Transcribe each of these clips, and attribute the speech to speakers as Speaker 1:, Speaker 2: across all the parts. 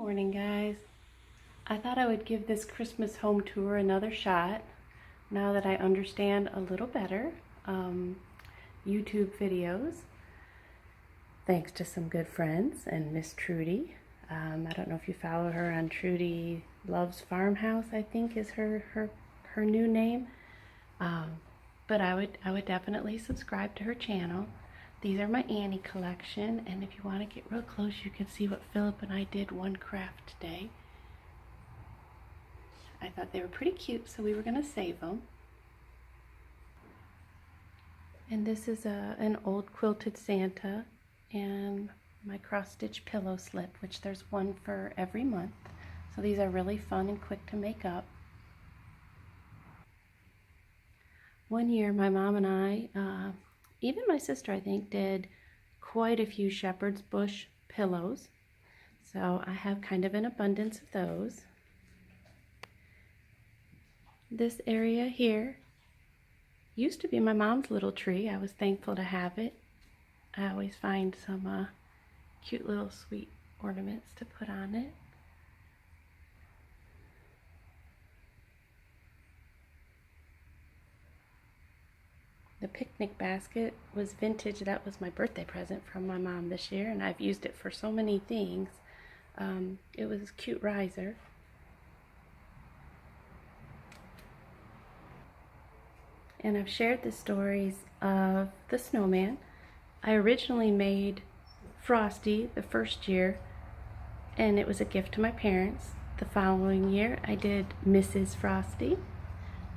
Speaker 1: Morning, guys. I thought I would give this Christmas home tour another shot now that I understand a little better YouTube videos, thanks to some good friends and Miss Trudy. I don't know if you follow her on Trudy Loves Farmhouse, I think is her new name. But I would definitely subscribe to her channel. These are my Annie collection, and if you want to get real close, you can see what Philip and I did one craft today. I thought they were pretty cute, so we were going to save them. And this is an old quilted Santa and my cross-stitch pillow slip, which there's one for every month. So these are really fun and quick to make up. One year, my mom and I, even my sister, I think, did quite a few shepherd's bush pillows. So I have kind of an abundance of those. This area here used to be my mom's little tree. I was thankful to have it. I always find some cute little sweet ornaments to put on it. The picnic basket was vintage. That was my birthday present from my mom this year, and I've used it for so many things. It was a cute riser. And I've shared the stories of the snowman. I originally made Frosty the first year, and it was a gift to my parents. The following year, I did Mrs. Frosty.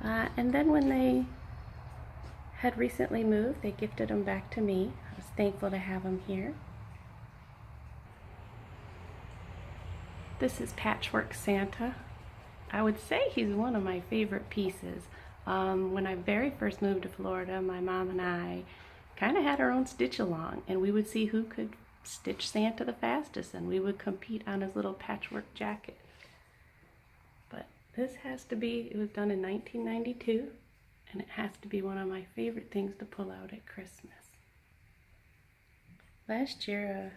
Speaker 1: And then when they had recently moved, they gifted them back to me. I was thankful to have them here. This is Patchwork Santa. I would say he's one of my favorite pieces. When I very first moved to Florida, my mom and I kind of had our own stitch along, and we would see who could stitch Santa the fastest, and we would compete on his little patchwork jacket. But this has to be, it was done in 1992. And it has to be one of my favorite things to pull out at Christmas. Last year,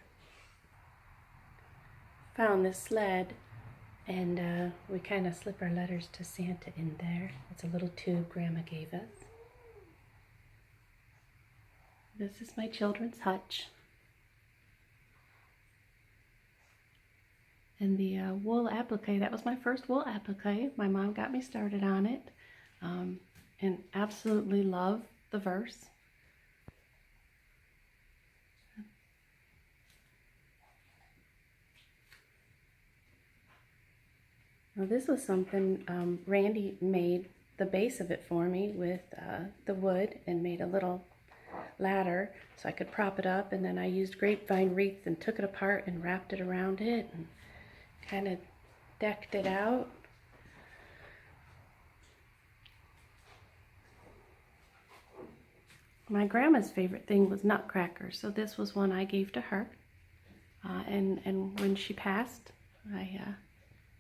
Speaker 1: found this sled, and we kind of slip our letters to Santa in there. It's a little tube Grandma gave us. This is my children's hutch. And the wool applique, that was my first wool applique. My mom got me started on it. And absolutely love the verse. Now this was something Randy made the base of it for me with the wood, and made a little ladder so I could prop it up, and then I used grapevine wreaths and took it apart and wrapped it around it and kind of decked it out. My grandma's favorite thing was nutcrackers, so this was one I gave to her. And when she passed,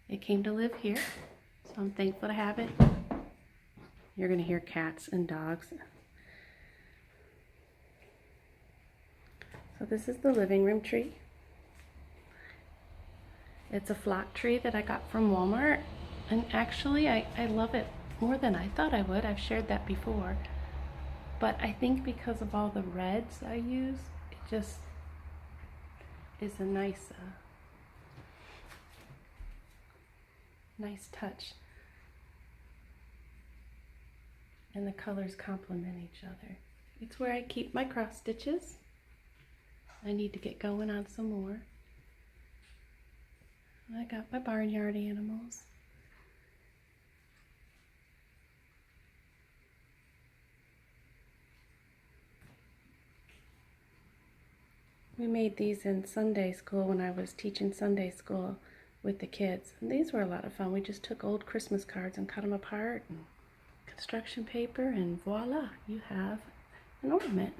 Speaker 1: it came to live here, so I'm thankful to have it. You're going to hear cats and dogs. So this is the living room tree. It's a flock tree that I got from Walmart, and actually I love it more than I thought I would. I've shared that before. But I think because of all the reds I use, it just is a nice touch. And the colors complement each other. It's where I keep my cross stitches. I need to get going on some more. I got my Barnyard Animals. We made these in Sunday school when I was teaching Sunday school with the kids. And these were a lot of fun. We just took old Christmas cards and cut them apart, and construction paper, and voila, you have an ornament.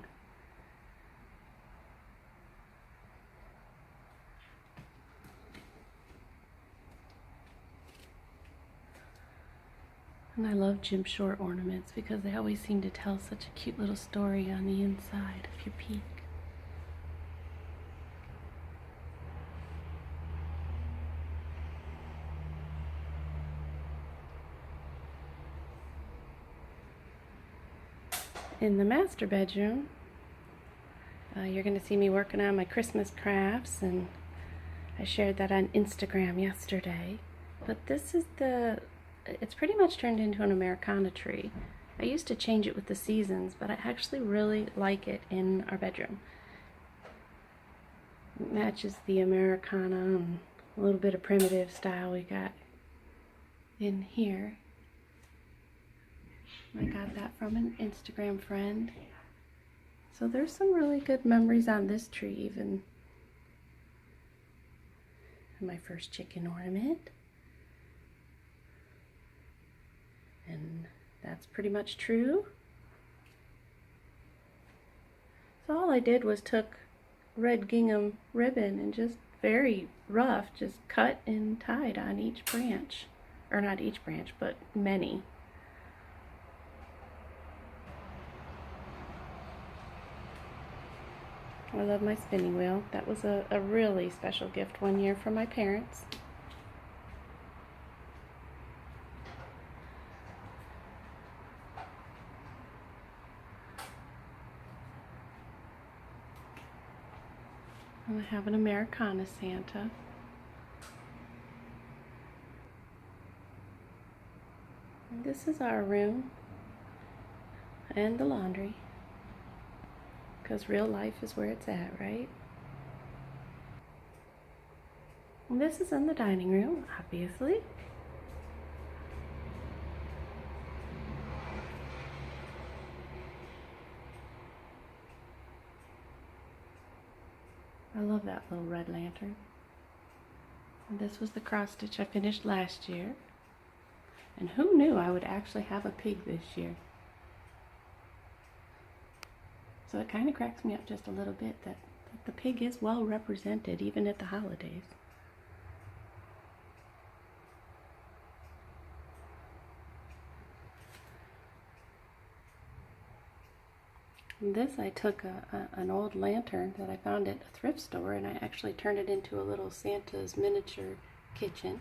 Speaker 1: And I love Jim Short ornaments because they always seem to tell such a cute little story on the inside if you peek. In the master bedroom, you're going to see me working on my Christmas crafts, and I shared that on Instagram yesterday. But this is it's pretty much turned into an Americana tree. I used to change it with the seasons, but I actually really like it in our bedroom. It matches the Americana and a little bit of primitive style we got in here. I got that from an Instagram friend. So there's some really good memories on this tree even. And my first chicken ornament. And that's pretty much true. So all I did was took red gingham ribbon and just very rough, just cut and tied on each branch. Or not each branch, but many. I love my spinning wheel. That was a really special gift one year from my parents. And I have an Americana Santa. And this is our room and the laundry. Because real life is where it's at, right? And this is in the dining room, obviously. I love that little red lantern. And this was the cross stitch I finished last year. And who knew I would actually have a pig this year? So it kind of cracks me up just a little bit that the pig is well represented even at the holidays. And this I took an old lantern that I found at a thrift store, and I actually turned it into a little Santa's miniature kitchen.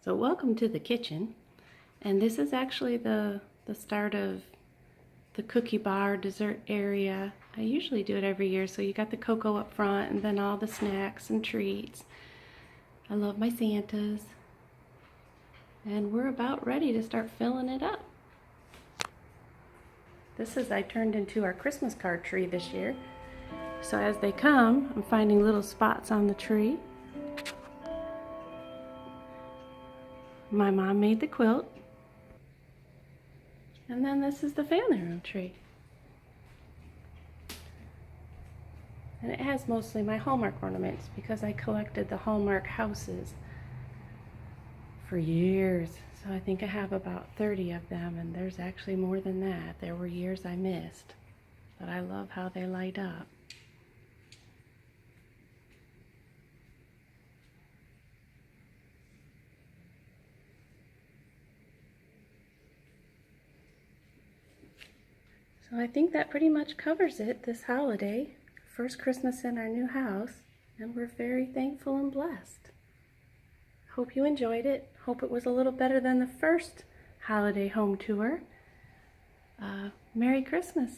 Speaker 1: So welcome to the kitchen, and this is actually the start of the cookie bar dessert area. I usually do it every year, so you got the cocoa up front and then all the snacks and treats. I love my Santas, and we're about ready to start filling it up. This is I turned into our Christmas card tree this year. So as they come, I'm finding little spots on the tree. My mom made the quilt. And then this is the family room tree. And it has mostly my Hallmark ornaments because I collected the Hallmark houses for years. So I think I have about 30 of them, and there's actually more than that. There were years I missed, but I love how they light up. So I think that pretty much covers it this holiday. First Christmas in our new house, and we're very thankful and blessed. Hope you enjoyed it. Hope it was a little better than the first holiday home tour. Merry Christmas.